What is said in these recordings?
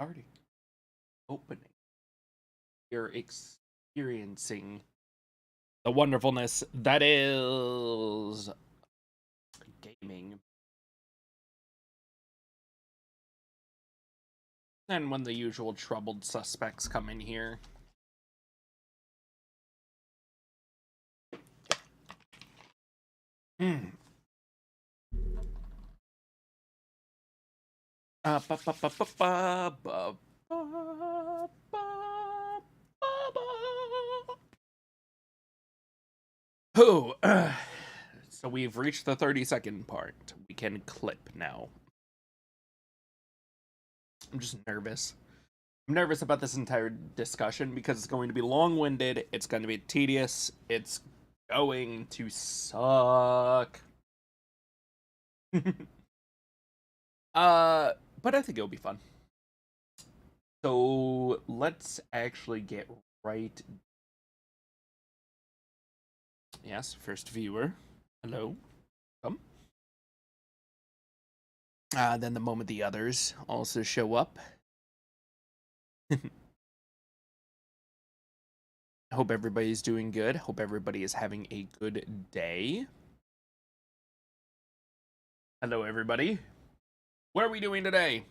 Starting. Opening. You're experiencing the wonderfulness that is gaming. And when the usual troubled suspects come in here. Hmm. Oh, so we've reached the 30-second part. We can clip now. I'm just nervous. I'm nervous about this entire discussion because it's going to be long-winded, it's going to be tedious, it's going to suck. But I think it'll be fun. So let's actually get right. Yes, first viewer. Hello. Come. Then the moment the others also show up. Hope everybody's doing good. Hope everybody is having a good day. Hello, everybody. What are we doing today?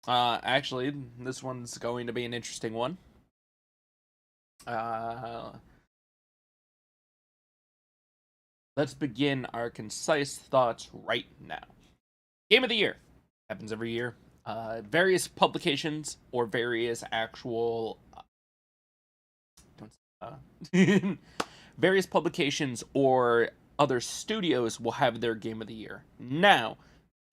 Actually, this one's going to be an interesting one. Let's begin our concise thoughts right now. Game of the year happens every year. Various publications or various actual various publications or other studios will have their game of the year. Now,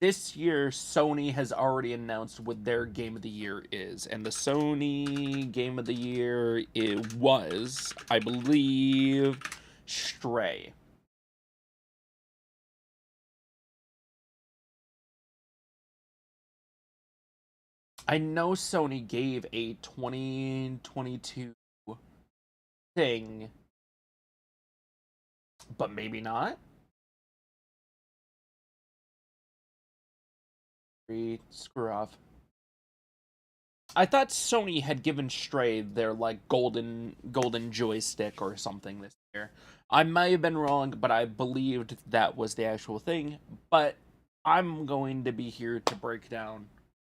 this year Sony has already announced what their game of the year is, and the Sony game of the year it was, I believe, Stray. I know Sony gave a 2022 thing, but maybe not. Screw off. I thought Sony had given Stray their like golden joystick or something this year. I may have been wrong, but I believed that was the actual thing. But I'm going to be here to break down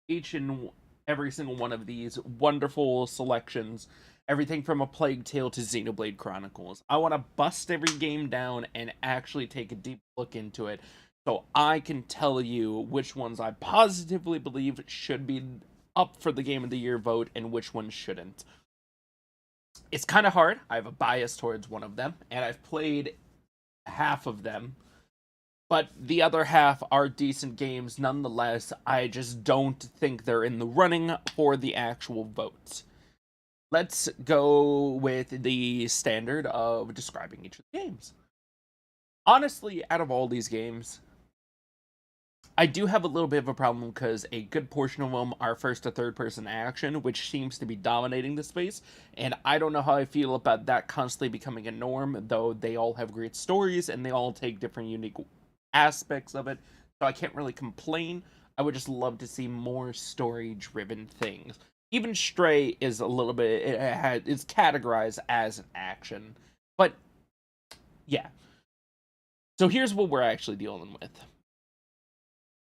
each and every single one of these wonderful selections. Everything from A Plague Tale to Xenoblade Chronicles. I want to bust every game down and actually take a deep look into it so I can tell you which ones I positively believe should be up for the Game of the Year vote and which ones shouldn't. It's kind of hard. I have a bias towards one of them, and I've played half of them. But the other half are decent games nonetheless. I just don't think they're in the running for the actual votes. Let's go with the standard of describing each of the games. Honestly, out of all these games, I do have a little bit of a problem because a good portion of them are first to third person action, which seems to be dominating the space. And I don't know how I feel about that constantly becoming a norm, though they all have great stories and they all take different unique aspects of it. So I can't really complain. I would just love to see more story driven things. Even Stray is a little bit, it's categorized as an action. But yeah. So here's what we're actually dealing with.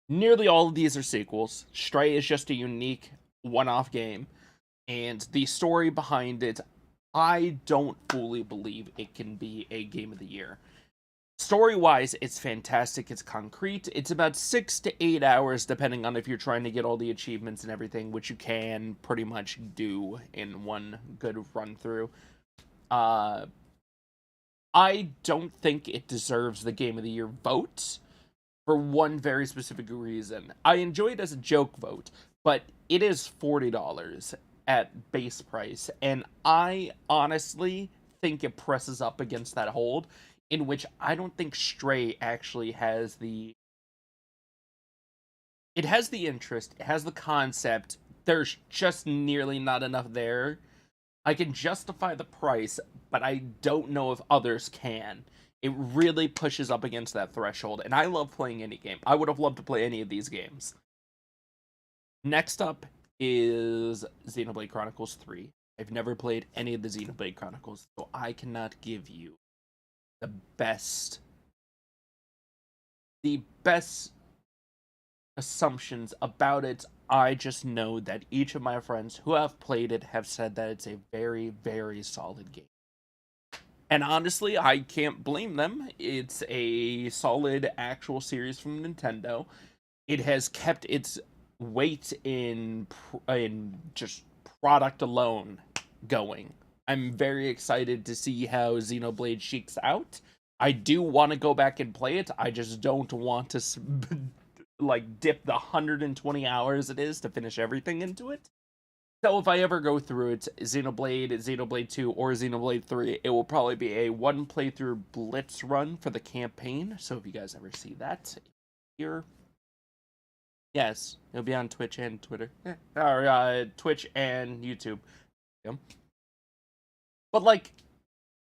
Nearly all of these are sequels. Stray is just a unique one-off game, and the story behind it, I don't fully believe it can be a game of the year. Story-wise, it's fantastic, it's concrete, it's about 6 to 8 hours depending on if you're trying to get all the achievements and everything, which you can pretty much do in one good run-through. I don't think it deserves the Game of the Year vote, for one very specific reason. I enjoy it as a joke vote, but it is $40 at base price, and I honestly think it presses up against that hold, in which I don't think Stray actually has the... It has the interest, it has the concept, there's just nearly not enough there. I can justify the price, but I don't know if others can. It really pushes up against that threshold, and I love playing any game. I would have loved to play any of these games. Next up is Xenoblade Chronicles 3. I've never played any of the Xenoblade Chronicles, so I cannot give you the best the best assumptions about it. I just know that each of my friends who have played it have said that it's a very, very solid game. And honestly, I can't blame them. It's a solid actual series from Nintendo. It has kept its weight in just product alone going. I'm very excited to see how Xenoblade shakes out. I do want to go back and play it. I just don't want to like dip the 120 hours it is to finish everything into it. So if I ever go through it, Xenoblade 2, or Xenoblade 3, it will probably be a one playthrough blitz run for the campaign. So if you guys ever see that here, yes, it'll be on Twitch and Twitter, or Twitch and YouTube. Yeah. But like,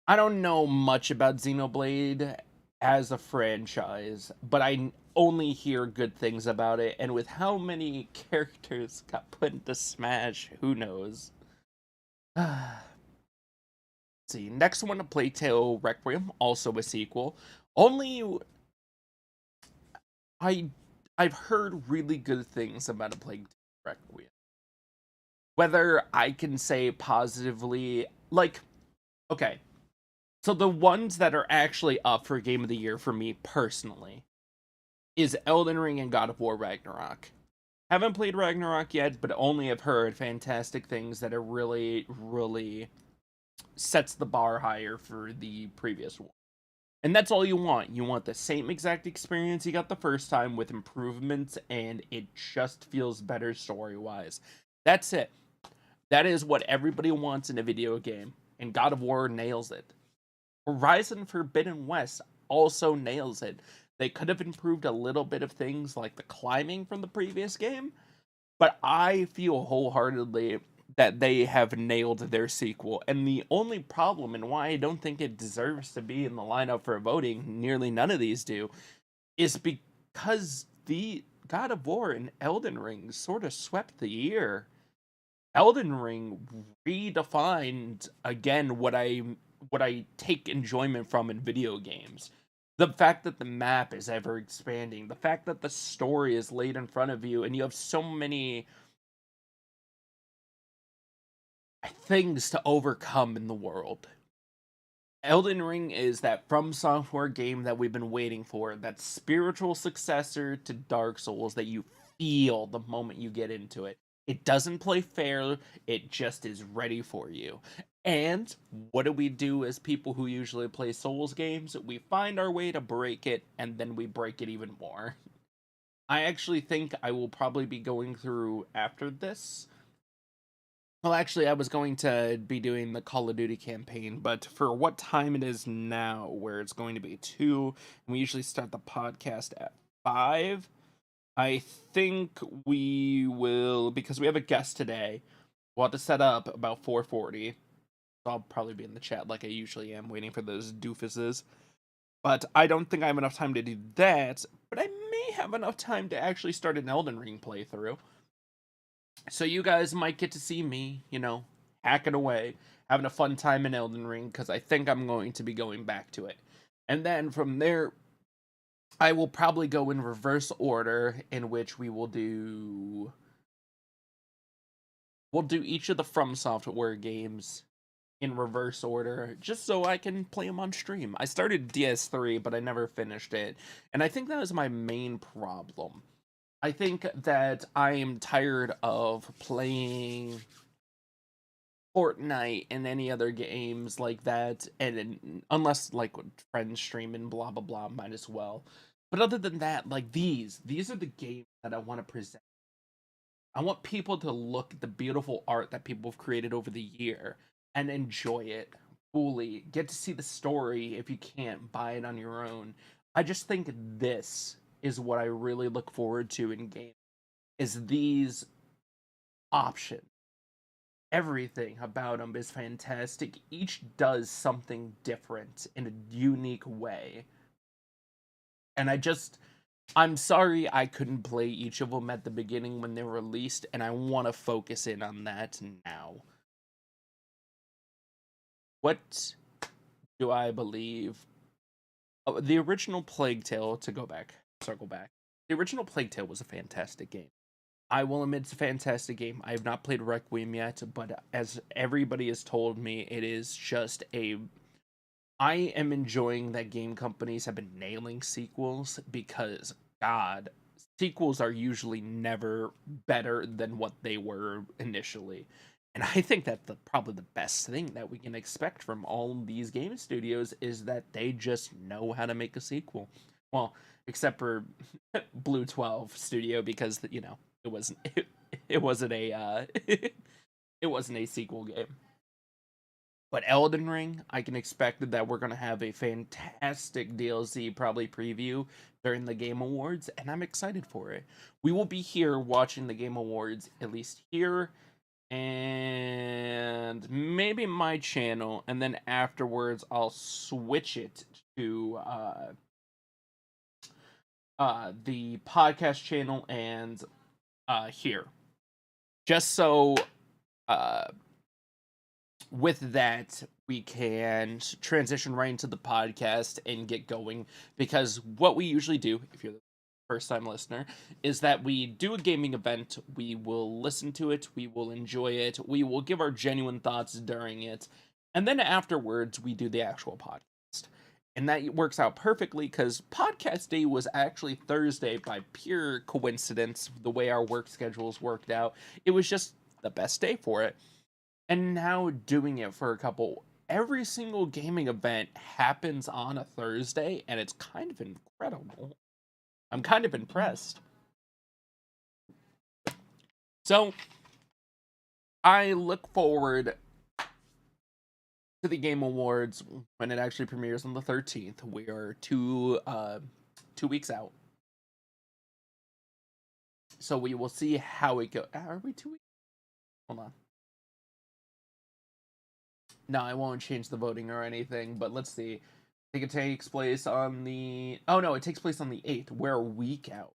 I don't know much about Xenoblade as a franchise, but I only hear good things about it, and with how many characters got put into Smash, who knows? See, next one, Plague Tale Requiem, also a sequel. Only I I've heard really good things about a Plague Tale Requiem. Whether I can say positively, like, okay, so the ones that are actually up for Game of the Year for me personally is Elden Ring and God of War Ragnarok. Haven't played Ragnarok yet, but only have heard fantastic things that are really, really sets the bar higher for the previous one. And that's all you want. You want the same exact experience you got the first time with improvements, and it just feels better story wise. That's it. That is what everybody wants in a video game, and God of War nails it. Horizon Forbidden West also nails it. They could have improved a little bit of things like the climbing from the previous game, but I feel wholeheartedly that they have nailed their sequel. And the only problem, and why I don't think it deserves to be in the lineup for voting, nearly none of these do, is because the God of War and Elden Ring sort of swept the year. Elden Ring redefined again what I take enjoyment from in video games. The fact that the map is ever expanding, the fact that the story is laid in front of you, and you have so many things to overcome in the world. Elden Ring is that From Software game that we've been waiting for, that spiritual successor to Dark Souls that you feel the moment you get into it. It doesn't play fair, it just is ready for you. And what do we do as people who usually play Souls games? We find our way to break it, and then we break it even more. I actually think I will probably be going through after this. Well, actually, I was going to be doing the Call of Duty campaign, but for what time it is now, where it's going to be 2, and we usually start the podcast at 5, I think we will, because we have a guest today, we'll have to set up about 4:40. I'll probably be in the chat like I usually am, waiting for those doofuses. But I don't think I have enough time to do that, but I may have enough time to actually start an Elden Ring playthrough. So you guys might get to see me, hacking away, having a fun time in Elden Ring, because I think I'm going to be going back to it. And then from there, I will probably go in reverse order, in which we'll do each of the From Software games in reverse order, just so I can play them on stream. I started DS3, but I never finished it, and I think that was my main problem. I think that I am tired of playing Fortnite and any other games like that, and unless like friends stream and blah blah blah, might as well. But other than that, like these are the games that I want to present. I want people to look at the beautiful art that people have created over the year and enjoy it fully. Get to see the story if you can't buy it on your own. I just think this is what I really look forward to in games, is these options. Everything about them is fantastic. Each does something different in a unique way. And I'm sorry I couldn't play each of them at the beginning when they were released, and I want to focus in on that now. What do I believe? Oh, the original Plague Tale, to circle back. The original Plague Tale was a fantastic game. I will admit it's a fantastic game. I have not played Requiem yet, but as everybody has told me, it is just a. I am enjoying that game companies have been nailing sequels because, God, sequels are usually never better than what they were initially. And I think that probably the best thing that we can expect from all these game studios is that they just know how to make a sequel. Well, except for Blue 12 Studio, because it wasn't it wasn't a it wasn't a sequel game. But Elden Ring, I can expect that we're gonna have a fantastic DLC probably preview during the Game Awards, and I'm excited for it. We will be here watching the Game Awards, at least here, and maybe my channel, and then afterwards I'll switch it to the podcast channel and here. Just so uh with that we can transition right into the podcast and get going, because what we usually do, if you're the first time listener, is that we do a gaming event, we will listen to it, we will enjoy it, we will give our genuine thoughts during it, and then afterwards we do the actual podcast. And that works out perfectly because podcast day was actually Thursday by pure coincidence, the way our work schedules worked out. It was just the best day for it. And now doing it for a couple, every single gaming event happens on a Thursday, and it's kind of incredible. I'm kind of impressed. So I look forward to the Game Awards when it actually premieres on the 13th. We are 2 weeks out. So we will see how it goes. Are we 2 weeks? Hold on. No, I won't change the voting or anything, but let's see. I think it takes place on the. Oh, no, it takes place on the 8th. We're a week out.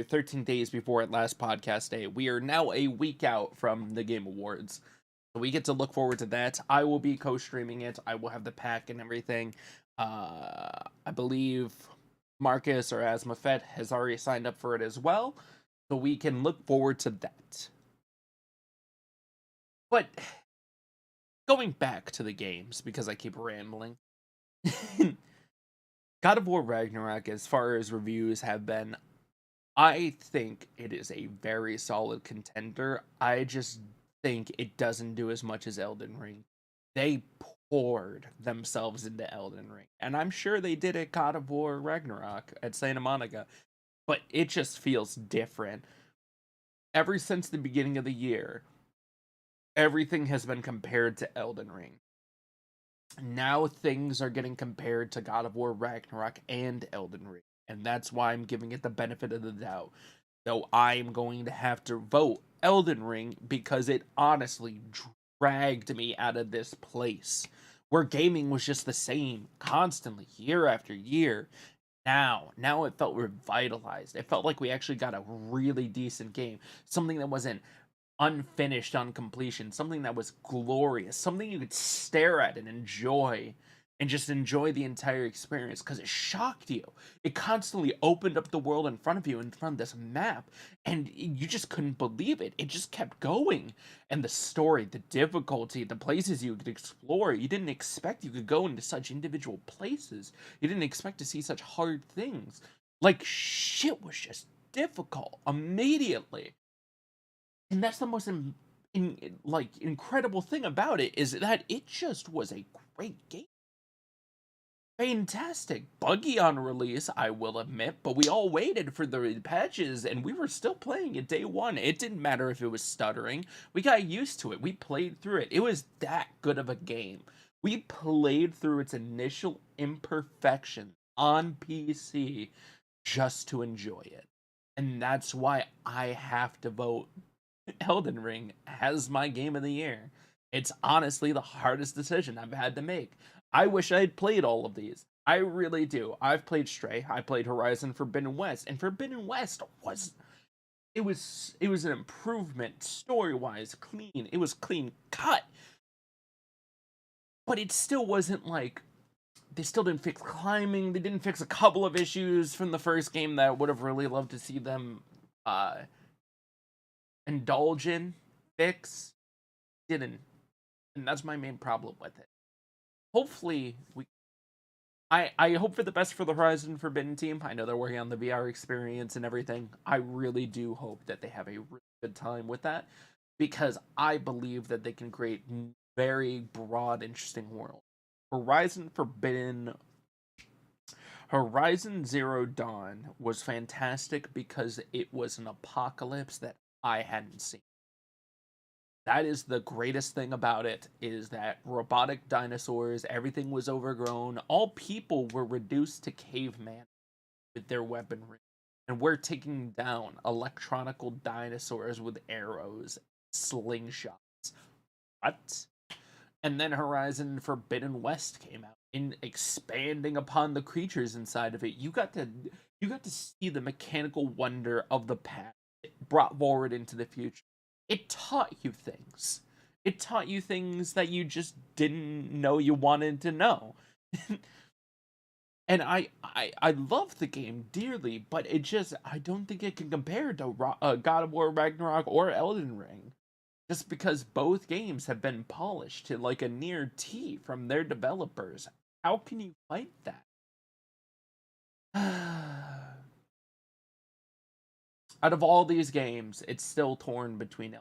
13 days before at last podcast day. We are now a week out from the Game Awards. So we get to look forward to that. I will be co-streaming it. I will have the pack and everything. I believe Marcus or Asmafet has already signed up for it as well. So we can look forward to that. But going back to the games, because I keep rambling. God of War Ragnarok, as far as reviews have been, I think it is a very solid contender. I just think it doesn't do as much as Elden Ring. They poured themselves into Elden Ring, and I'm sure they did at God of War Ragnarok at Santa Monica, but it just feels different. Ever since the beginning of the year, everything has been compared to Elden Ring. Now things are getting compared to God of War Ragnarok and Elden Ring, and that's why I'm giving it the benefit of the doubt. Though I'm going to have to vote Elden Ring because it honestly dragged me out of this place where gaming was just the same constantly year after year. Now it felt revitalized. It felt like we actually got a really decent game, something that wasn't unfinished on completion, something that was glorious, something you could stare at and enjoy, and just enjoy the entire experience because it shocked you. It constantly opened up the world in front of you, in front of this map, and you just couldn't believe it. It just kept going. And the story, the difficulty, the places you could explore, you didn't expect you could go into such individual places. You didn't expect to see such hard things. Like, shit was just difficult immediately. And that's the most incredible thing about it, is that it just was a great game. Fantastic. Buggy on release, I will admit, but we all waited for the patches and we were still playing it day one. It didn't matter if it was stuttering. We got used to it. We played through it. It was that good of a game. We played through its initial imperfection on PC just to enjoy it. And that's why I have to vote Elden Ring as my game of the year. It's honestly the hardest decision I've had to make. I wish I had played all of these. I really do. I've played Stray. I played Horizon Forbidden West, and Forbidden West was it was an improvement story wise, clean. It was clean cut, but it still wasn't like they still didn't fix climbing. They didn't fix a couple of issues from the first game that I would have really loved to see them uh indulge in, fix. Didn't, and that's my main problem with it. Hopefully, I hope for the best for the Horizon Forbidden team. I know they're working on the VR experience and everything. I really do hope that they have a really good time with that because I believe that they can create very broad, interesting world. Horizon Forbidden, Horizon Zero Dawn was fantastic because it was an apocalypse that I hadn't seen. That is the greatest thing about it is that robotic dinosaurs, everything was overgrown. All people were reduced to caveman with their weaponry. And we're taking down electronical dinosaurs with arrows, slingshots. What? And then Horizon Forbidden West came out in expanding upon the creatures inside of it. You got to see the mechanical wonder of the past brought forward into the future. It taught you things. It taught you things that you just didn't know you wanted to know. And I love the game dearly, but I don't think it can compare to God of War Ragnarok or Elden Ring, just because both games have been polished to like a near T from their developers. How can you fight that? Out of all these games, it's still torn between.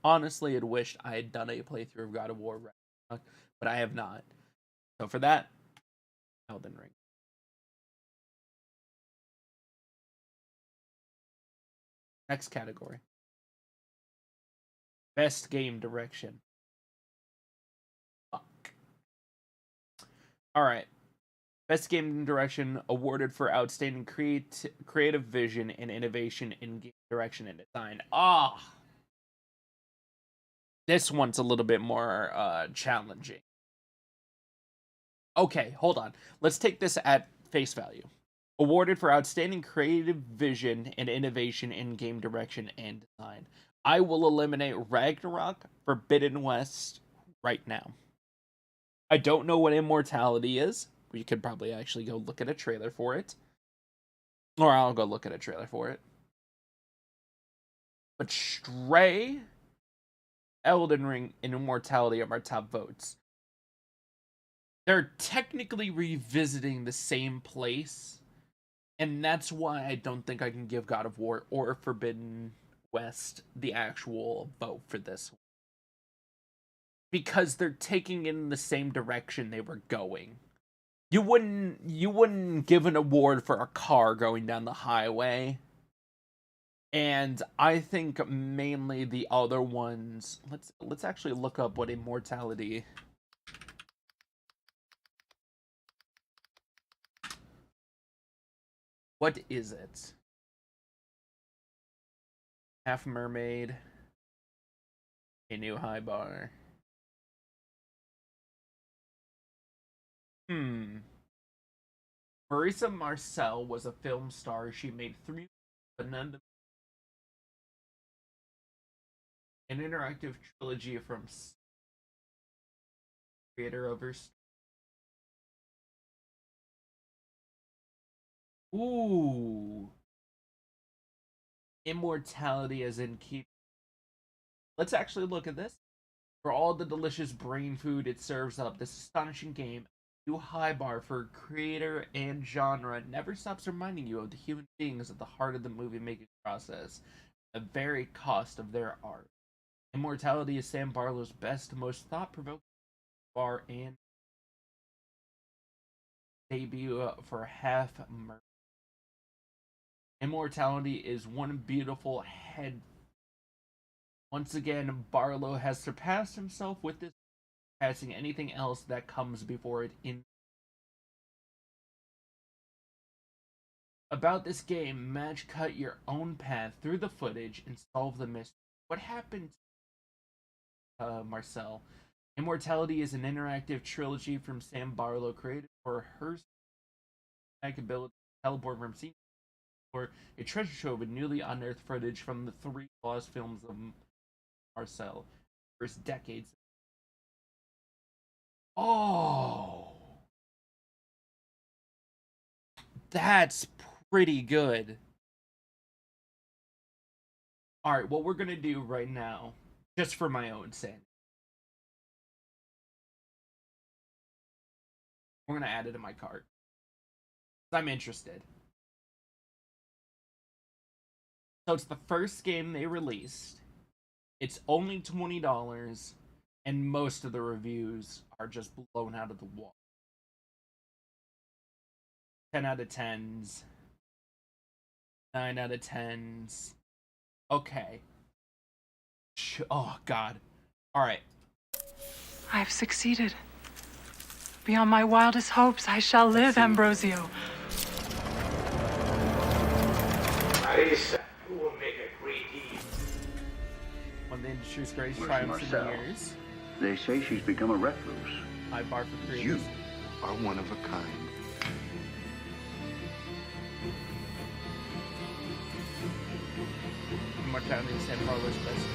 Honestly had wished I had done a playthrough of God of War Ragnarok, but I have not. So for that, Elden Ring. Next category. Best game direction. Fuck. Alright. Best game direction awarded for outstanding creative vision and innovation in game direction and design. This one's a little bit more challenging. Okay, hold on. Let's take this at face value. Awarded for outstanding creative vision and innovation in game direction and design. I will eliminate Ragnarok, Forbidden West right now. I don't know what Immortality is. We could probably actually go look at a trailer for it. Or I'll go look at a trailer for it. But Stray, Elden Ring, and Immortality are my top votes. They're technically revisiting the same place, and that's why I don't think I can give God of War or Forbidden West the actual vote for this one. Because they're taking in the same direction they were going. You wouldn't give an award for a car going down the highway. And I think mainly the other ones. Let's actually look up what Immortality. What is it? Half Mermaid. A New High Bar. Marisa Marcel was a film star. She made three, but none of an interactive trilogy from creator of her. Ooh, Immortality as in keep. Let's actually look at this. For all the delicious brain food it serves up, this astonishing game, new high bar for creator and genre, never stops reminding you of the human beings at the heart of the movie making process, the very cost of their art. Immortality is Sam Barlow's best, most thought provoking bar and debut for Half Mermaid. Immortality is one beautiful head. Once again, Barlow has surpassed himself with this, passing anything else that comes before it in. About this game, match cut your own path through the footage and solve the mystery. What happened to Marcel? Immortality is an interactive trilogy from Sam Barlow, created for her ability to teleport from scene or a treasure trove of newly unearthed footage from the three lost films of Marcel, first decades. Oh, that's pretty good. All right, what we're gonna do right now, just for my own sanity, we're gonna add it to my cart. I'm interested. So it's the first game they released. It's only $20, and most of the reviews are just blown out of the wall. 10 out of 10s, 9 out of 10s. Okay. Oh, God. All right. I've succeeded. Beyond my wildest hopes, I shall live, Ambrosio. Marisa, you will make a great deal. One of the industry's greatest triumphs in years. They say she's become a recluse. High bar for creators. You are one of a kind. Immortality is San Carlos best.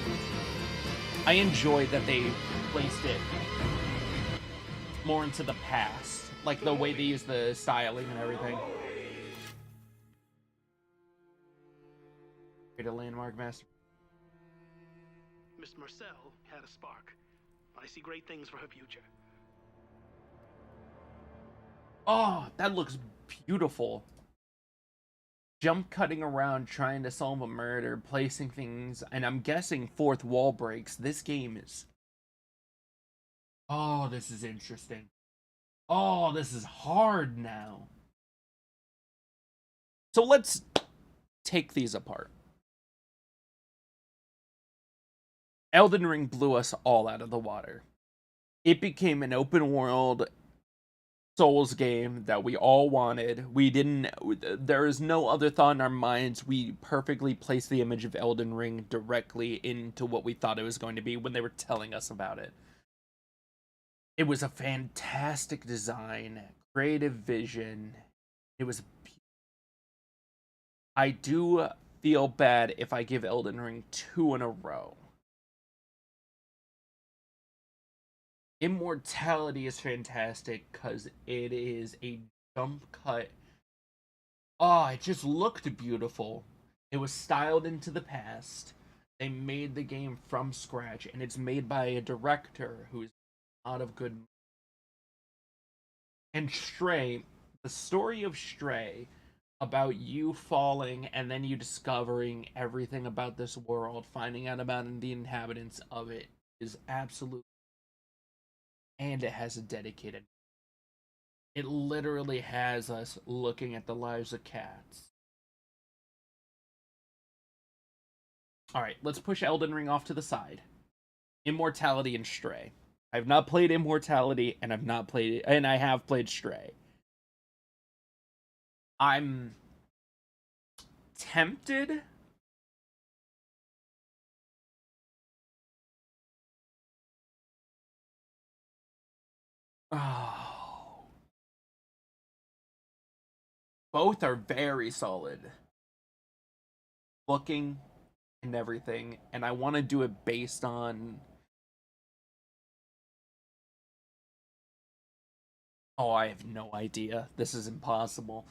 I enjoyed that they placed it more into the past, like the way they use the styling and everything. Create a landmark master. Miss Marcel had a spark. I see great things for her future. Oh, that looks beautiful. Jump cutting around trying to solve a murder, placing things, and I'm guessing fourth wall breaks. This game is... Oh, this is interesting. Oh, this is hard now. So let's take these apart. Elden Ring blew us all out of the water. It became an open world Souls game that we all wanted. There is no other thought in our minds. We perfectly placed the image of Elden Ring directly into what we thought it was going to be when they were telling us about it. It was a fantastic design, creative vision. It was... I do feel bad if I give Elden Ring 2 in a row. Immortality is fantastic because it is a jump cut. Oh, it just looked beautiful. It was styled into the past. They made the game from scratch, and it's made by a director who's not of good. And Stray, the story of Stray, about you falling and then you discovering everything about this world, finding out about the inhabitants of it, is absolutely... And it has a dedicated... It literally has us looking at the lives of cats. Alright, let's push Elden Ring off to the side. Immortality and Stray. I've not played Immortality, and I have played Stray. I'm tempted. Oh. Both are very solid. Looking and everything, and I want to do it based on... Oh, I have no idea. This is impossible.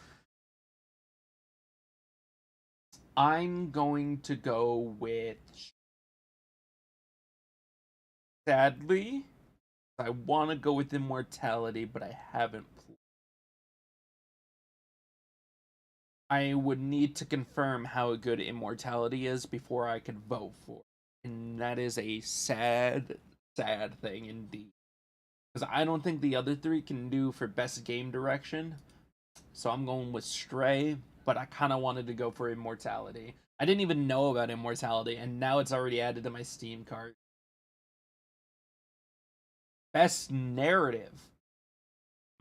I'm going to go with... Sadly, I want to go with Immortality, but I haven't played. I would need to confirm how good Immortality is before I could vote for it. And that is a sad, sad thing indeed. Because I don't think the other three can do for best game direction. So I'm going with Stray, but I kind of wanted to go for Immortality. I didn't even know about Immortality, and now it's already added to my Steam cart. Best narrative.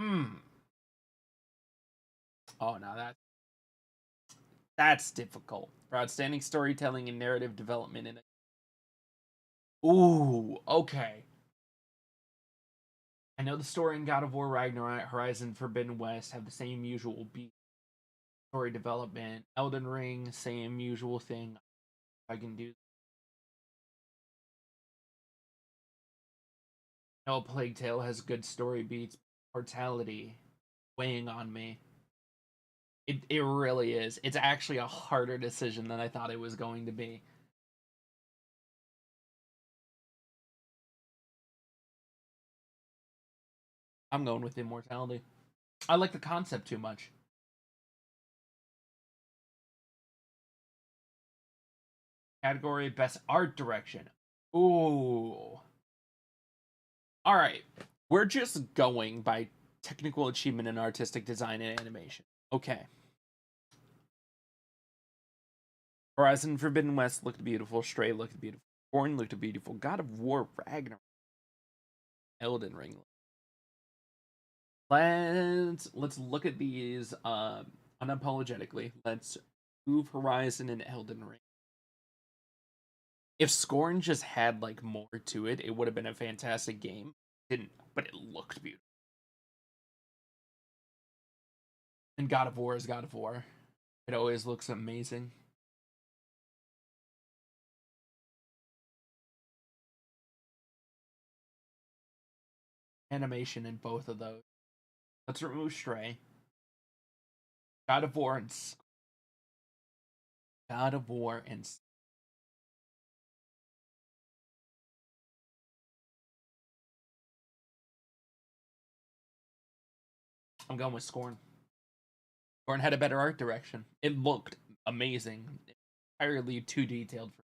Oh, no, that's difficult. For outstanding storytelling and narrative development in it. Ooh, okay. I know the story in God of War Ragnarok, Horizon Forbidden West have the same usual beat, story development. Elden Ring, same usual thing. I can do. No, Plague Tale has good story beats. Mortality weighing on me. It really is. It's actually a harder decision than I thought it was going to be. I'm going with Immortality. I like the concept too much. Category Best Art Direction. Ooh. All right. We're just going by technical achievement in artistic design and animation. Okay. Horizon Forbidden West looked beautiful. Stray looked beautiful. Born looked beautiful. God of War Ragnarok. Elden Ring. Let's look at these unapologetically. Let's move Horizon and Elden Ring. If Scorn just had like more to it, it would have been a fantastic game. Didn't, but it looked beautiful. And God of War is God of War. It always looks amazing. Animation in both of those. Let's remove Stray. God of War and God of War and I'm going with Scorn. Scorn had a better art direction. It looked amazing. Entirely too detailed for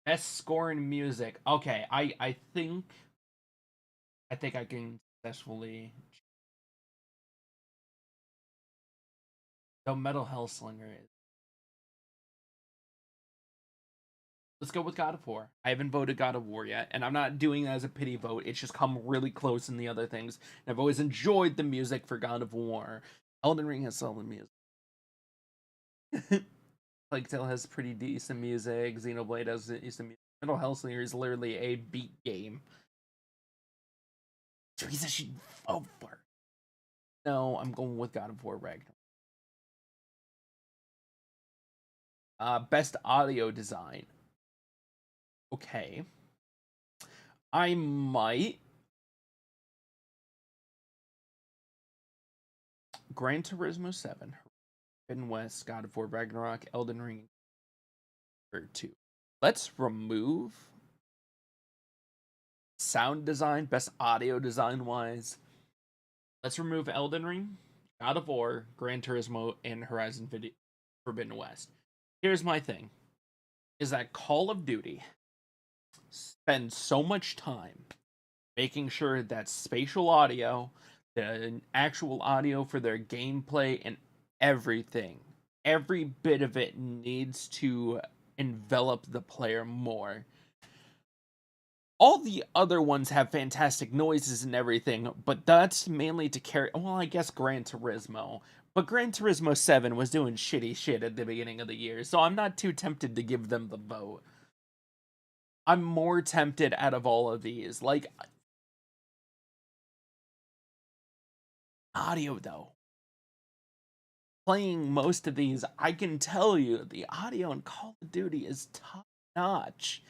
best Scorn music. Okay, I think I can successfully. The Metal Hellslinger is. Let's go with God of War. I haven't voted God of War yet, and I'm not doing it as a pity vote. It's just come really close in the other things. And I've always enjoyed the music for God of War. Elden Ring has solid music. Plague Tale has pretty decent music. Xenoblade has decent music. Metal Hellslinger is literally a beat game. Teresa should vote for it. No, I'm going with God of War Ragnarok. Best audio design. Okay. I might. Gran Turismo 7, Forbidden West, God of War Ragnarok, Elden Ring, or 2. Let's remove sound design, best audio design wise. Let's remove Elden Ring, God of War, Gran Turismo, and Horizon Forbidden West. Here's my thing is that Call of Duty spends so much time making sure that spatial audio, the actual audio for their gameplay, and everything, every bit of it needs to envelop the player more. All the other ones have fantastic noises and everything, but that's mainly to carry. Well, I guess Gran Turismo. But Gran Turismo 7 was doing shitty shit at the beginning of the year, so I'm not too tempted to give them the vote. I'm more tempted out of all of these. Like, audio, though. Playing most of these, I can tell you the audio in Call of Duty is top notch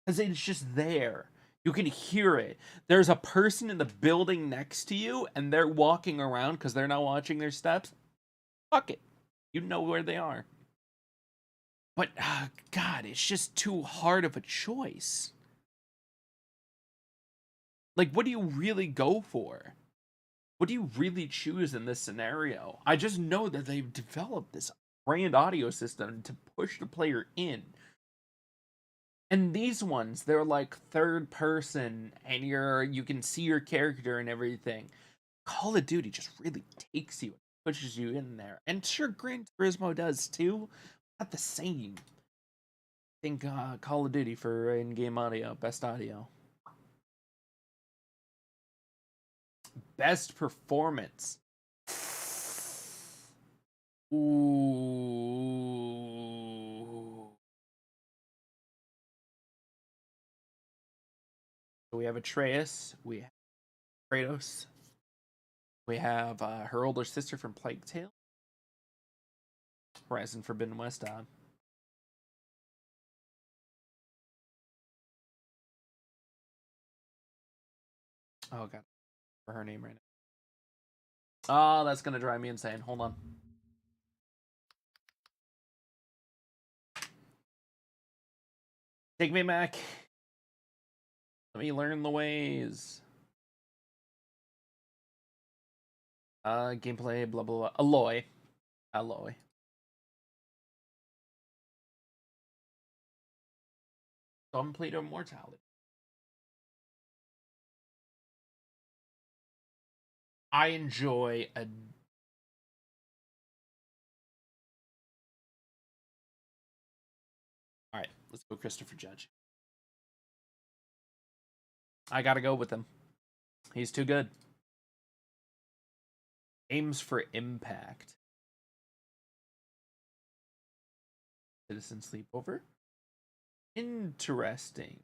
because it's just there. You can hear it. There's a person in the building next to you, and they're walking around because they're not watching their steps. Fuck it. You know where they are. But, God, it's just too hard of a choice. Like, what do you really go for? What do you really choose in this scenario? I just know that they've developed this grand audio system to push the player in. And these ones, they're like third person, and you can see your character and everything. Call of Duty just really takes you, pushes you in there, and sure, Gran Turismo does too. Not the same. I think Call of Duty for in-game audio, best audio, best performance. Ooh. we have Atreus, we have Kratos, we have her older sister from Plague Tale, Horizon Forbidden West. Oh god, for her name right now. Oh, that's gonna drive me insane. Hold on. Take me back. Let me learn the ways. Gameplay, blah blah blah. Alloy. Gunplate of Mortality. I enjoy a. All right, let's go, Christopher Judge. I gotta go with him. He's too good. Aims for impact. Citizen Sleepover. Interesting.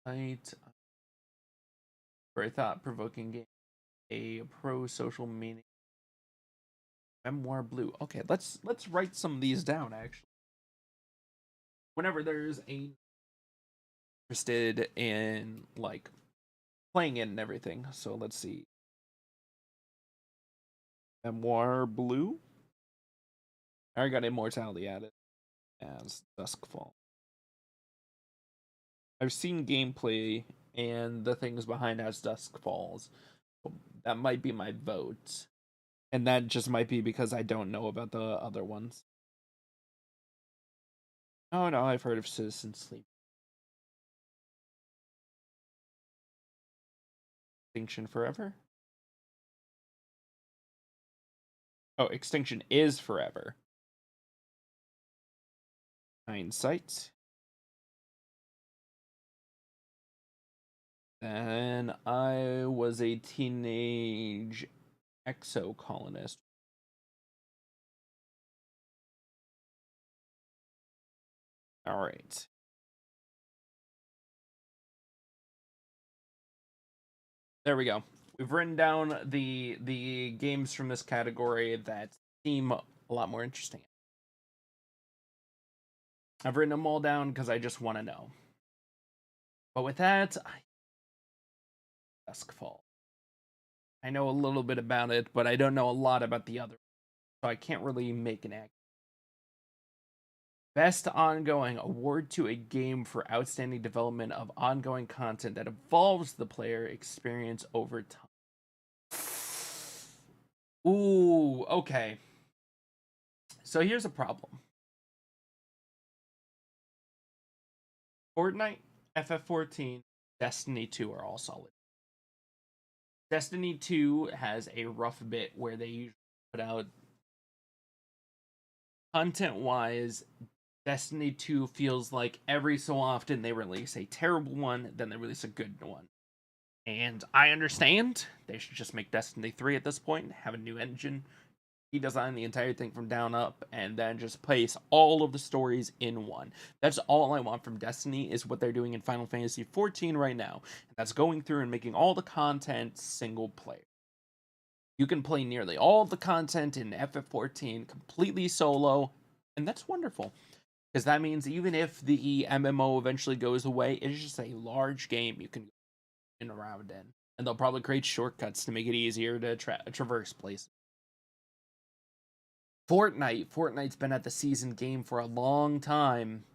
Right. Very thought-provoking game. A pro-social meaning. Memoir Blue. Okay, let's write some of these down. Actually, whenever there's a interested in like playing it and everything. So let's see. Memoir Blue. I already got Immortality added as Duskfall. I've seen gameplay and the things behind as Dusk Falls. That might be my vote. And that just might be because I don't know about the other ones. Oh no, I've heard of Citizen Sleep. Extinction Forever? Oh, Extinction is Forever. Hindsight. Then I was a teenage exocolonist. All right. There we go. We've written down the games from this category that seem a lot more interesting. I've written them all down because I just want to know. But with that, Duskfall. I know a little bit about it, but I don't know a lot about the other, so I can't really make an act. Best ongoing award to a game for outstanding development of ongoing content that evolves the player experience over time. Ooh, okay. So here's a problem. Fortnite, FF14, Destiny 2 are all solid. Destiny 2 has a rough bit where they usually put out content-wise. Destiny 2 feels like every so often they release a terrible one, then they release a good one. And I understand they should just make Destiny 3 at this point, have a new engine, redesign the entire thing from down up, and then just place all of the stories in one. That's all I want from Destiny, is what they're doing in Final Fantasy XIV right now. And that's going through and making all the content single player. You can play nearly all the content in FF14 completely solo, and that's wonderful. Because that means even if the MMO eventually goes away, it's just a large game you can go in around in. And they'll probably create shortcuts to make it easier to traverse places. Fortnite's been at the season game for a long time.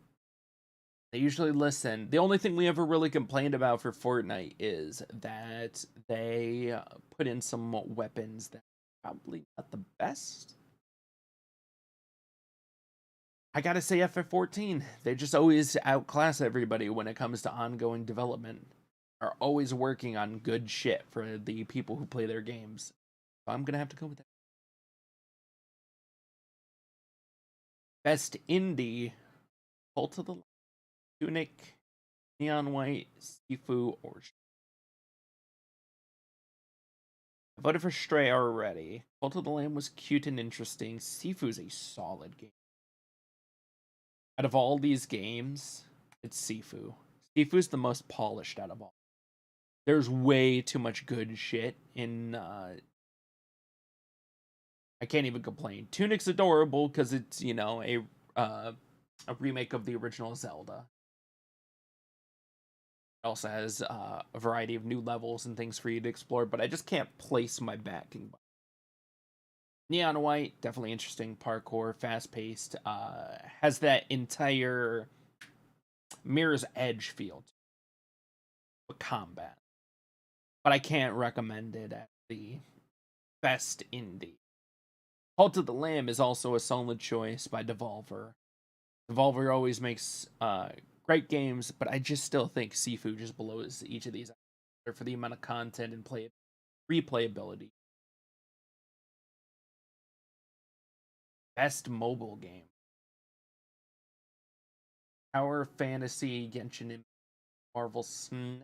They usually listen. The only thing we ever really complained about for Fortnite is that they put in some weapons that are probably not the best. I gotta say, FF14, they just always outclass everybody when it comes to ongoing development. Are always working on good shit for the people who play their games. So I'm gonna have to go with that. Best indie, Cult of the Tunic, Neon White, Sifu, or I voted for Stray already. Cult of the Lamb was cute and interesting. Sifu's a solid game. Out of all these games, it's Sifu. Sifu's the most polished out of all. There's way too much good shit in. I can't even complain. Tunic's adorable because it's a remake of the original Zelda. It also has a variety of new levels and things for you to explore, but I just can't place my backing. Neon White, definitely interesting parkour, fast paced. Has that entire Mirror's Edge feel to combat, but I can't recommend it as the best indie. Cult of the Lamb is also a solid choice by Devolver. Devolver always makes great games, but I just still think Sifu just blows each of these out for the amount of content and replayability. Best mobile game. Tower Fantasy, Genshin Impact, Marvel Snap.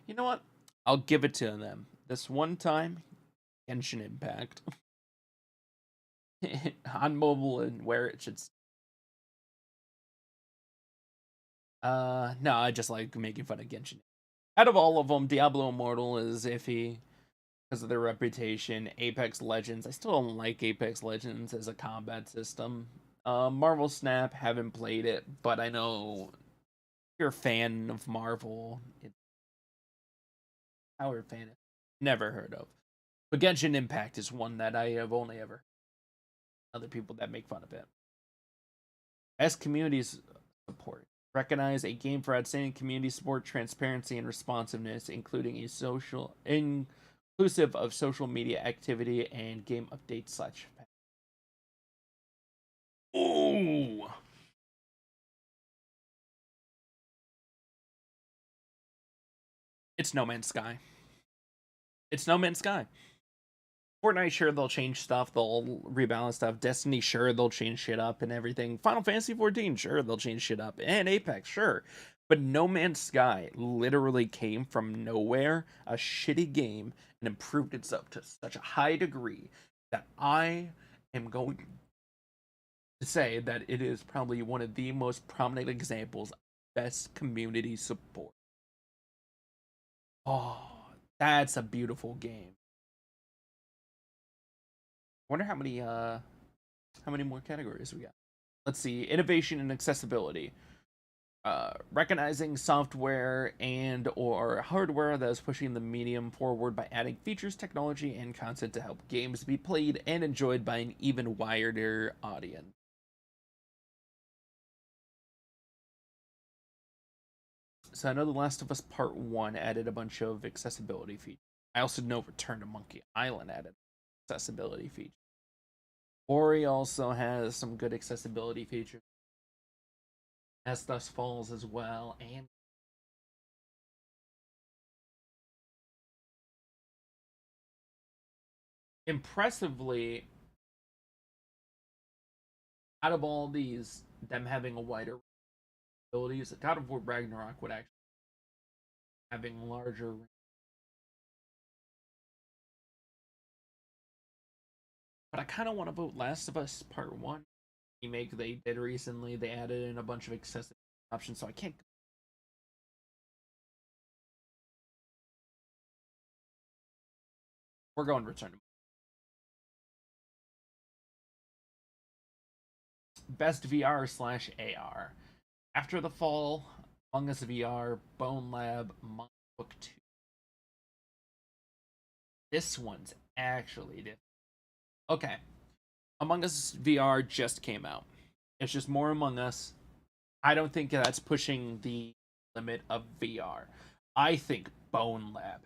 You know what? I'll give it to them. This one time, Genshin Impact. On mobile and where it should. No, I just like making fun of Genshin. Out of all of them, Diablo Immortal is iffy because of their reputation. Apex Legends, I still don't like Apex Legends as a combat system. Marvel Snap, haven't played it, but I know if you're a fan of Marvel. It's Tower Fan, never heard of. But Genshin Impact is one that I have only ever other people that make fun of it. As communities support, recognize a game for outstanding community support, transparency, and responsiveness, including inclusive of social media activity and game updates such. Ooh. It's No Man's Sky. It's No Man's Sky. Fortnite, sure, they'll change stuff, they'll rebalance stuff. Destiny, sure, they'll change shit up and everything. Final Fantasy 14, sure, they'll change shit up. And Apex, sure. But No Man's Sky literally came from nowhere, a shitty game, and improved itself to such a high degree that I am going to say that it is probably one of the most prominent examples of best community support. Oh, that's a beautiful game. Wonder how many more categories we got. Let's see. Innovation and accessibility. Recognizing software and or hardware that is pushing the medium forward by adding features, technology, and content to help games be played and enjoyed by an even wider audience. So I know The Last of Us Part 1 added a bunch of accessibility features. I also know Return to Monkey Island added accessibility features. Ori also has some good accessibility features. As Thus Falls as well, and impressively, out of all these, them having a wider abilities, God of War Ragnarok would actually having larger. But I kind of want to vote Last of Us Part 1 remake they did recently. They added in a bunch of accessibility options, so I can't. We're going Return to Best VR/AR. After the Fall, Among Us VR, Bone Lab, Monk Book 2. This one's actually different. Okay. Among Us VR just came out. It's just more Among Us. I don't think that's pushing the limit of VR. I think Bone Lab.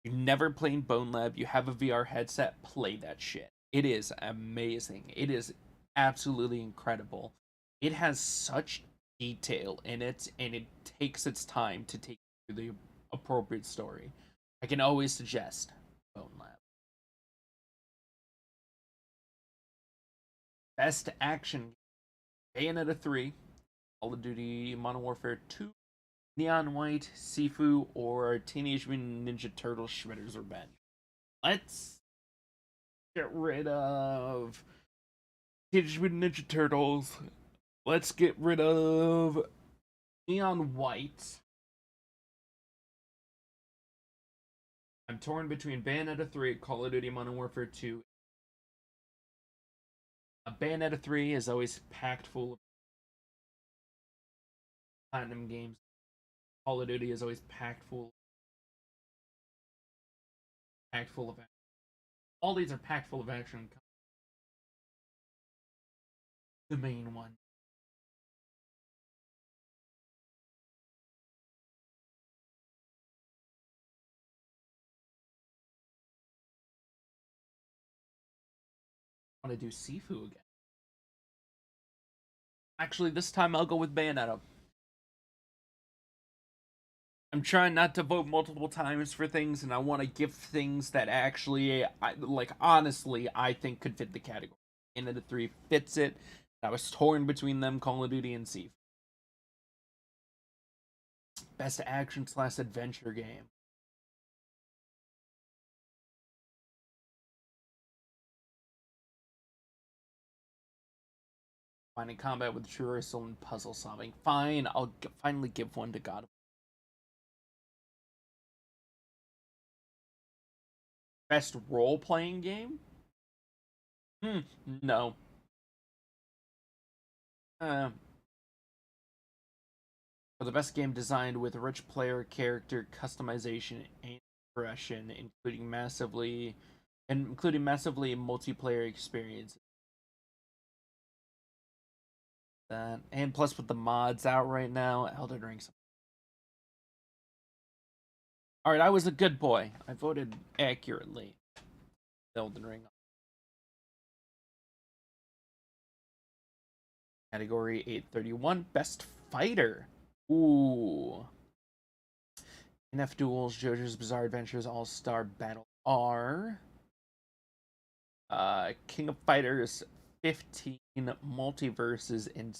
You never played Bone Lab, you have a VR headset, play that shit. It is amazing. It is absolutely incredible. It has such detail in it, and it takes its time to take you through the appropriate story. I can always suggest Bone Lab. Best action: Bayonetta 3, Call of Duty Modern Warfare 2, Neon White, Sifu, or Teenage Mutant Ninja Turtles Shredder's Revenge. Let's get rid of Teenage Mutant Ninja Turtles. Let's get rid of Neon White. I'm torn between Bayonetta 3, Call of Duty Modern Warfare 2. Bayonetta 3 is always packed full of platinum games. Call of Duty is always packed full of action. All these are packed full of action. The main one. I want to do Sifu again. Actually, this time I'll go with Bayonetta. I'm trying not to vote multiple times for things, and I want to give things that actually, honestly, I think could fit the category. Bayonetta 3 fits it. I was torn between them, Call of Duty and Sifu. Best action/adventure game. Finding combat with traversal and puzzle solving. Fine, I'll finally give one to God. Best role playing game? No. For the best game designed with rich player character customization and progression, including massively multiplayer experiences. That and plus with the mods out right now, Elden Ring. All right, I was a good boy. I voted accurately. Elden Ring. Category 831, Best Fighter. Ooh. NF Duels, JoJo's Bizarre Adventures, All Star Battle R. King of Fighters 15, Multiverses, and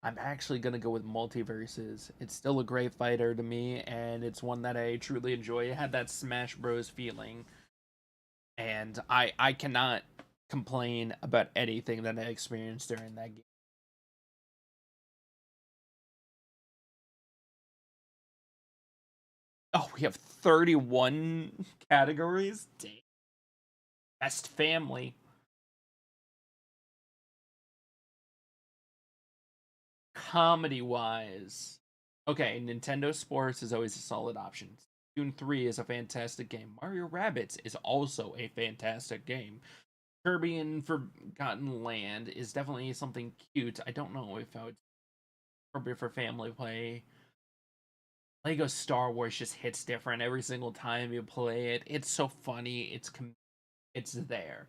I'm actually gonna go with Multiverses. It's still a great fighter to me, and it's one that I truly enjoy. It had that Smash Bros. Feeling, and I cannot complain about anything that I experienced during that game. Oh, we have 31 categories? Dang. Best family. Comedy wise. Okay, Nintendo Sports is always a solid option. Dune 3 is a fantastic game. Mario Rabbids is also a fantastic game. Kirby and Forgotten Land is definitely something cute. I don't know if I would appropriate for family play. Lego Star Wars just hits different every single time you play it. It's so funny. It's there.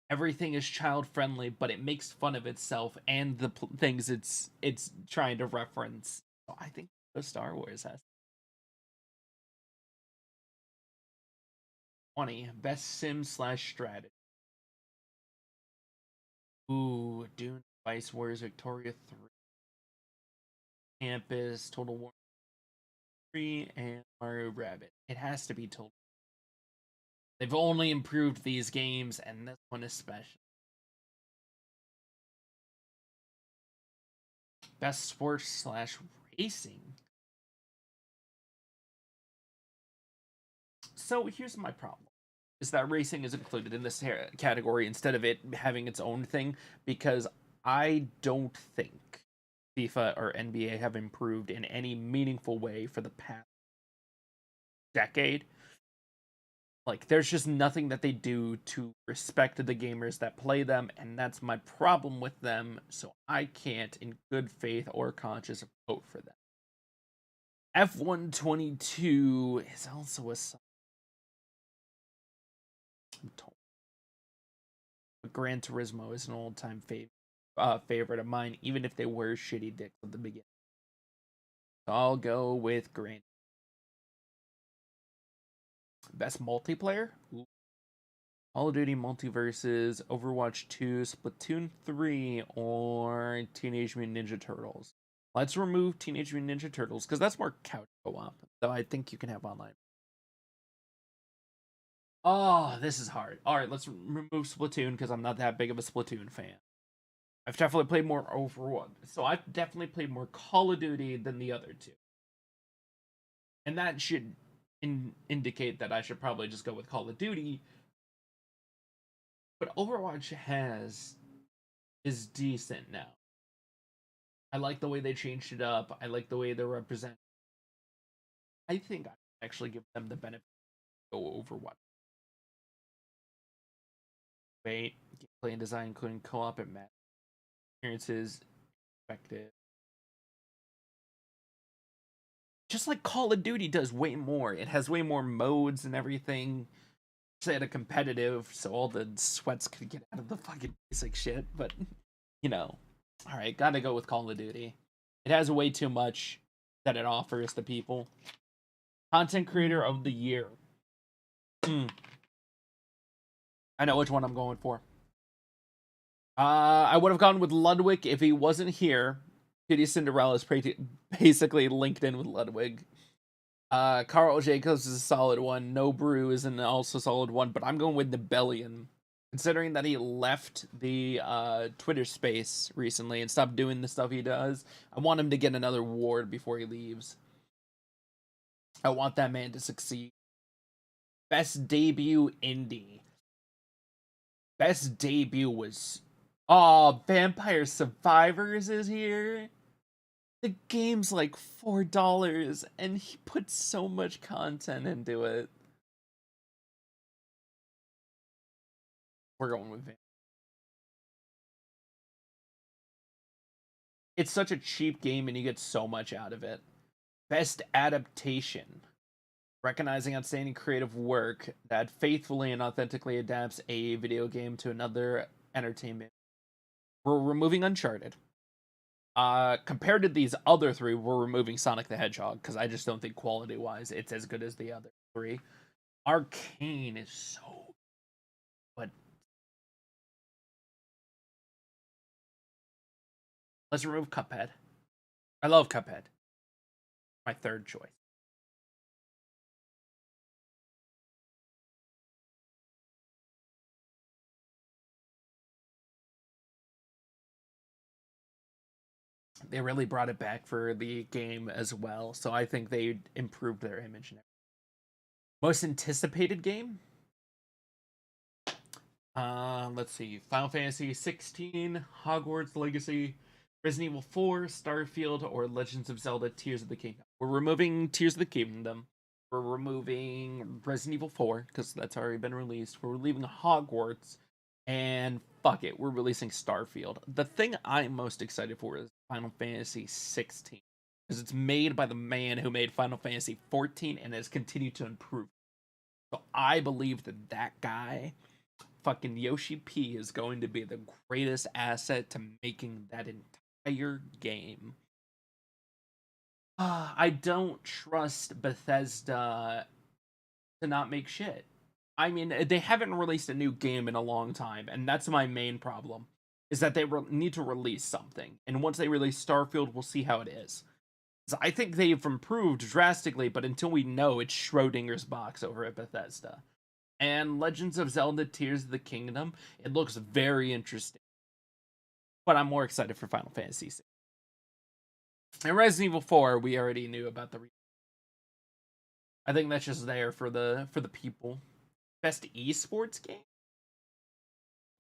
Everything is child friendly, but it makes fun of itself and the things it's trying to reference. So I think the Star Wars has 20 best sim/strategy. Ooh, Dune, Vice Wars, Victoria 3, Campus, Total War 3, and Mario Rabbit. It has to be Total. They've only improved these games, and this one especially. Best sports/racing. So here's my problem: is that racing is included in this category instead of it having its own thing, because I don't think FIFA or NBA have improved in any meaningful way for the past decade. Like, there's just nothing that they do to respect the gamers that play them, and that's my problem with them, so I can't, in good faith or conscience, vote for them. F122 is also a Gran Turismo is an old-time favorite of mine, even if they were shitty dicks at the beginning. So I'll go with Gran. Best multiplayer? Ooh. Call of Duty Multiverses, Overwatch 2, Splatoon 3, or Teenage Mutant Ninja Turtles. Let's remove Teenage Mutant Ninja Turtles, because that's more couch co-op, though I think you can have online. Oh, this is hard. Alright, let's remove Splatoon, because I'm not that big of a Splatoon fan. I've definitely played more Overwatch. So I've definitely played more Call of Duty than the other two. And that should indicate that I should probably just go with Call of Duty. But Overwatch is decent now. I like the way they changed it up. I like the way they're represented. I think I actually give them the benefit of go Overwatch. Wait, gameplay and design, including co-op and match experiences, effective. Just like Call of Duty does way more. It has way more modes and everything. Say it a competitive, so all the sweats could get out of the fucking basic shit. But all right, gotta go with Call of Duty. It has way too much that it offers to people. Content creator of the year. I know which one I'm going for. I would have gone with Ludwig if he wasn't here. Kitty Cinderella is basically linked in with Ludwig. Carl Jacobs is a solid one. No Brew is an also solid one, but I'm going with Nebellion. Considering that he left the Twitter space recently and stopped doing the stuff he does, I want him to get another award before he leaves. I want that man to succeed. Best debut indie. Best debut was Vampire Survivors is here. The game's like $4 and he put so much content into it. We're going with Vampire. It's such a cheap game and you get so much out of it. Best adaptation. Recognizing outstanding creative work that faithfully and authentically adapts a video game to another entertainment. We're removing Uncharted. Compared to these other three, we're removing Sonic the Hedgehog because I just don't think quality-wise it's as good as the other three. Arcane is so, but let's remove Cuphead. I love Cuphead. My third choice. They really brought it back for the game as well, so I think they improved their image. Most anticipated game? Let's see. Final Fantasy 16, Hogwarts Legacy, Resident Evil 4, Starfield, or Legends of Zelda Tears of the Kingdom. We're removing Tears of the Kingdom. We're removing Resident Evil 4, because that's already been released. We're leaving Hogwarts, and fuck it, we're releasing Starfield. The thing I'm most excited for is Final Fantasy 16, because it's made by the man who made Final Fantasy 14 and has continued to improve. So I believe that guy, fucking Yoshi P, is going to be the greatest asset to making that entire game. I don't trust Bethesda to not make shit. I mean, they haven't released a new game in a long time, and that's my main problem, is that they need to release something. And once they release Starfield, we'll see how it is. So I think they've improved drastically, but until we know, it's Schrodinger's box over at Bethesda. And Legends of Zelda Tears of the Kingdom, it looks very interesting. But I'm more excited for Final Fantasy VI. And Resident Evil 4, we already knew about the. I think that's just there for the people. Best esports game?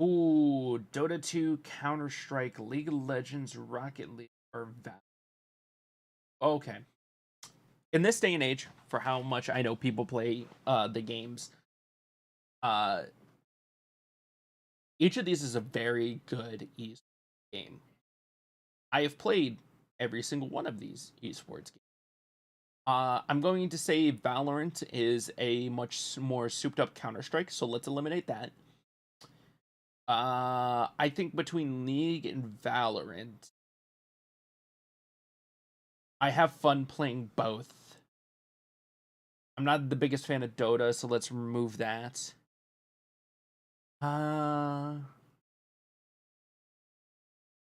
Ooh, Dota 2, Counter-Strike, League of Legends, Rocket League, or Valorant. Okay. In this day and age, for how much I know people play the games, each of these is a very good esports game. I have played every single one of these esports games. I'm going to say Valorant is a much more souped up Counter-Strike, so let's eliminate that. I think between League and Valorant, I have fun playing both. I'm not the biggest fan of Dota, so let's remove that.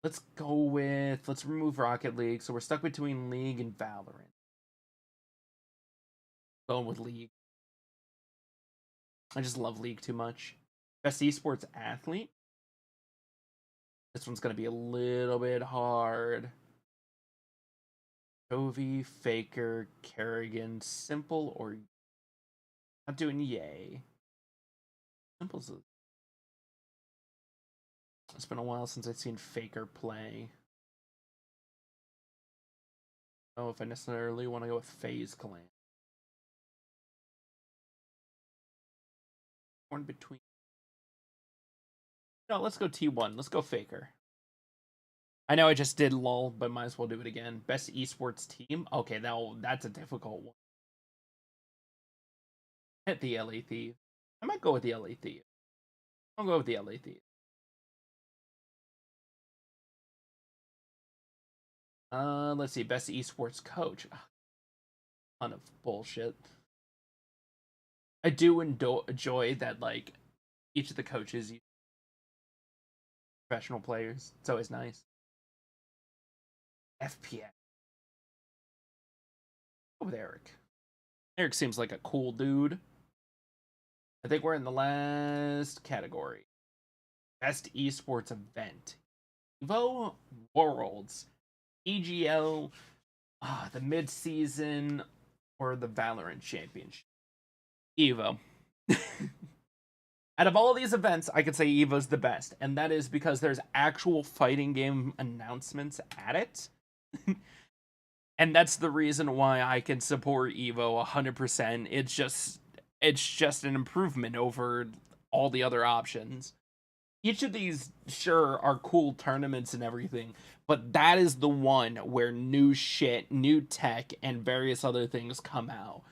Let's remove Rocket League, so we're stuck between League and Valorant. Going with League. I just love League too much. Best esports athlete? This one's gonna be a little bit hard. Chovy, Faker, Kerrigan, Simple, or not doing yay. Simple's. It's been a while since I've seen Faker play. I don't know if I necessarily want to go with FaZe Clan. Torn between. No, let's go T1. Let's go Faker. I know I just did LOL, but might as well do it again. Best esports team? Okay, that's a difficult one. Hit the LA Thief. I might go with the LA Thief. I'll go with the LA Thief. Let's see. Best esports coach. Ton of bullshit. I do enjoy that, like, each of the coaches use professional players. It's always nice. FPS. Go with Eric. Eric seems like a cool dude. I think we're in the last category. Best esports event. Evo Worlds. EGL. The mid-season. Or the Valorant Championship. Evo. Out of all of these events, I could say Evo's the best. And that is because there's actual fighting game announcements at it. And that's the reason why I can support Evo 100%. It's just an improvement over all the other options. Each of these, sure, are cool tournaments and everything, but that is the one where new shit, new tech, and various other things come out.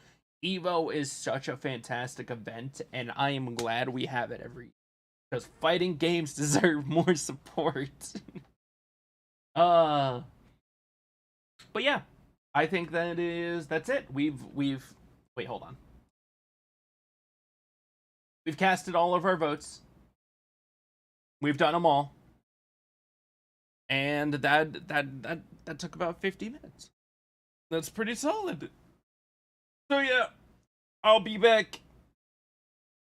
Evo is such a fantastic event, and I am glad we have it every year. Because fighting games deserve more support. But yeah, I think that's it. We've wait, hold on. We've casted all of our votes. We've done them all. And that took about 50 minutes. That's pretty solid. So yeah, I'll be back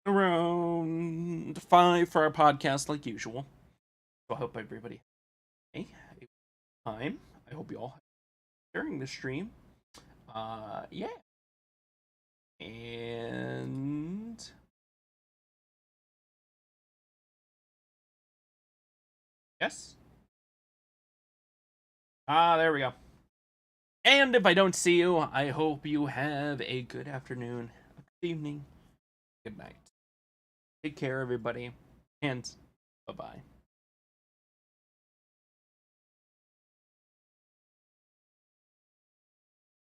around 5 for our podcast like usual. So I hope everybody had a time. I hope you all during the stream. Yeah. And yes. There we go. And if I don't see you, I hope you have a good afternoon, a good evening, good night. Take care, everybody, and bye-bye.